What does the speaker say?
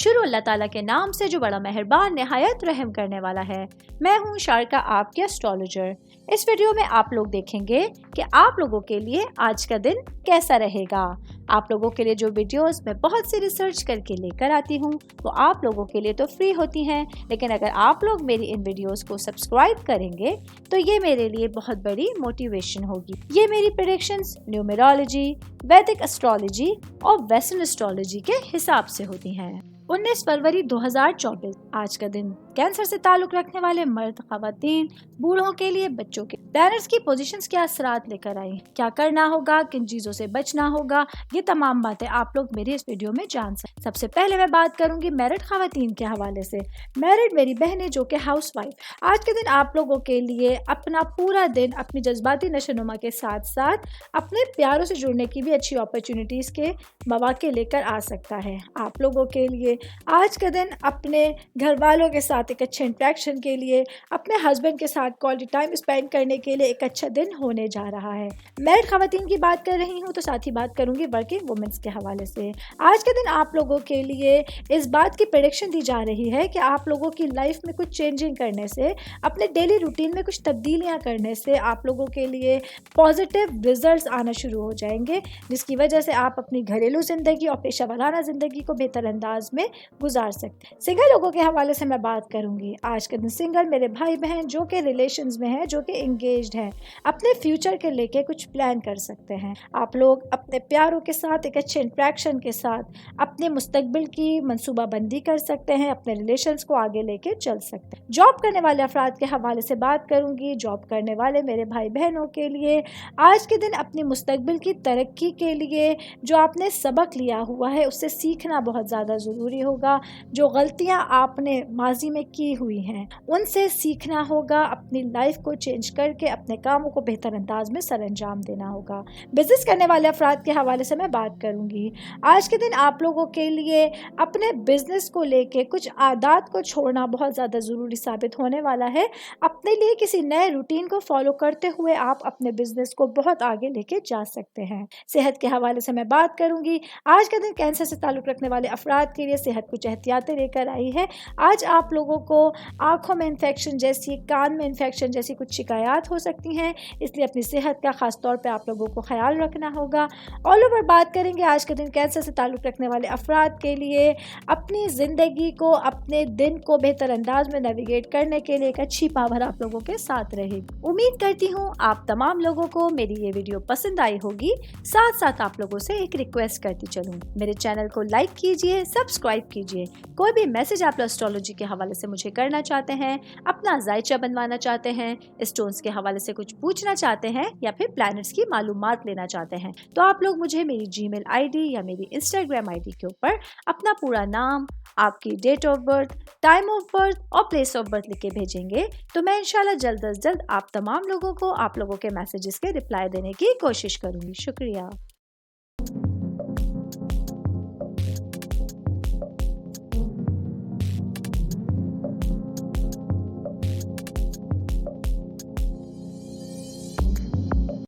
شروع اللہ تعالیٰ کے نام سے جو بڑا مہربان نہایت رحم کرنے والا ہے۔ میں ہوں شارکا، آپ کے اسٹرالوجر۔ اس ویڈیو میں آپ لوگ دیکھیں گے کہ آپ لوگوں کے لیے آج کا دن کیسا رہے گا۔ آپ لوگوں کے لیے جو ویڈیوز میں بہت سی ریسرچ کر کے لے کر آتی ہوں وہ آپ لوگوں کے لیے تو فری ہوتی ہیں، لیکن اگر آپ لوگ میری ان ویڈیوز کو سبسکرائب کریں گے تو یہ میرے لیے بہت بڑی موٹیویشن ہوگی۔ یہ میری پریڈکشنز نیومرولوجی، ویدک اسٹرالوجی اور ویسٹرن اسٹرالوجی کے حساب سے ہوتی ہیں۔ 19 فروری 2024 آج کا دن کینسر سے تعلق رکھنے والے مرد، خواتین، بوڑھوں کے لیے، بچوں کے پلانٹس کی پوزیشنز کے اثرات لے کر آئی۔ کیا کرنا ہوگا، کن چیزوں سے بچنا ہوگا، یہ تمام باتیں آپ لوگ میری اس ویڈیو میں جان سکتے۔ سب سے پہلے میں بات کروں گی میرڈ خواتین کے حوالے سے۔ میرڈ میری بہنیں جو کہ ہاؤس وائف، آج کے دن آپ لوگوں کے لیے اپنا پورا دن اپنی جذباتی نشوونما کے ساتھ ساتھ اپنے پیاروں سے جڑنے کی بھی اچھی اپرچونیٹیز کے مواقع لے کر آ سکتا ہے۔ آپ لوگوں کے لیے آج کا دن اپنے گھر والوں کے ساتھ ایک اچھے انٹریکشن کے لیے، اپنے ہسبینڈ کے ساتھ کوالٹی ٹائم اسپینڈ کرنے کے لیے ایک اچھا دن ہونے جا رہا ہے۔ میرڈ خواتین کی بات کر رہی ہوں تو ساتھ ہی بات کروں گی ورکنگ وومنس کے حوالے سے۔ آج کا دن آپ لوگوں کے لیے اس بات کی پریڈکشن دی جا رہی ہے کہ آپ لوگوں کی لائف میں کچھ چینجنگ کرنے سے، اپنے ڈیلی روٹین میں کچھ تبدیلیاں کرنے سے آپ لوگوں کے لیے پازیٹیو ریزلٹس آنا شروع ہو جائیں گے، جس کی وجہ سے آپ اپنی گھریلو زندگی اور پیشہ ورانہ زندگی کو بہتر انداز میں گزار سکتے ہیں۔ سنگل لوگوں کے حوالے سے میں بات کروں گی۔ آج کے دن سنگل میرے بھائی بہن جو کہ ریلیشنز میں ہیں، جو کہ انگیجڈ ہیں، اپنے فیوچر کے لے کے کچھ پلان کر سکتے ہیں۔ آپ لوگ اپنے پیاروں کے ساتھ ایک اچھے انٹریکشن کے ساتھ اپنے مستقبل کی منصوبہ بندی کر سکتے ہیں، اپنے ریلیشنز کو آگے لے کے چل سکتے ہیں۔ جاب کرنے والے افراد کے حوالے سے بات کروں گی۔ جاب کرنے والے میرے بھائی بہنوں کے لیے آج کے دن اپنی مستقبل کی ترقی کے لیے جو آپ نے سبق لیا ہوا ہے اس سے سیکھنا بہت زیادہ ضروری ہوگا۔ جو غلطیاں آپ نے ماضی میں کی ہوئی ہیں ان سے سیکھنا ہوگا، اپنی لائف کو چینج کر کے اپنے کاموں کو بہتر انداز میں سر انجام دینا ہوگا۔ بزنس کرنے والے افراد کے حوالے سے میں بات کروں گی۔ آج کے دن آپ لوگوں کے لیے اپنے بزنس کو لے کے کچھ عادات کو چھوڑنا بہت زیادہ ضروری ثابت ہونے والا ہے۔ اپنے لیے کسی نئے روٹین کو فالو کرتے ہوئے آپ اپنے بزنس کو بہت آگے لے کے جا سکتے ہیں۔ صحت کے حوالے سے میں بات کروں گی۔ آج کے دن کینسر سے تعلق رکھنے والے افراد کے لیے صحت کچھ احتیاطیں لے کر آئی ہے۔ آج آپ لوگوں کو آنکھوں میں انفیکشن جیسی، کان میں انفیکشن جیسی کچھ شکایات ہو سکتی ہیں، اس لیے اپنی صحت کا خاص طور پہ آپ لوگوں کو خیال رکھنا ہوگا۔ آل اوور بات کریں گے آج کے دن کینسر سے تعلق رکھنے والے افراد کے لیے اپنی زندگی کو، اپنے دن کو بہتر انداز میں نیویگیٹ کرنے کے لیے ایک اچھی پاور آپ لوگوں کے ساتھ رہے گی۔ امید کرتی ہوں آپ تمام لوگوں کو میری یہ ویڈیو پسند آئی ہوگی۔ ساتھ ساتھ آپ لوگوں سے ایک ریکویسٹ کرتی چلوں، میرے چینل کو لائک کیجئے، سبسکرائب کیجئے۔ کوئی بھی میسج آپ اسٹرالوجی کے حوالے سے مجھے کرنا چاہتے ہیں، اپنا ذائچہ بنوانا چاہتے ہیں، اسٹونز کے حوالے سے کچھ پوچھنا چاہتے ہیں یا پھر پلانٹس کی معلومات لینا چاہتے ہیں تو آپ لوگ مجھے میری جی میل آئی ڈی یا میری انسٹاگرام آئی ڈی کے اوپر اپنا پورا نام، آپ کی date of birth, time of birth اور پلیس آف برتھ لکھ کے بھیجیں گے تو میں انشاءاللہ جلد از جلد آپ تمام لوگوں کو آپ لوگوں کے میسیجز کے رپلائی دینے کی کوشش کروں گی۔ شکریہ۔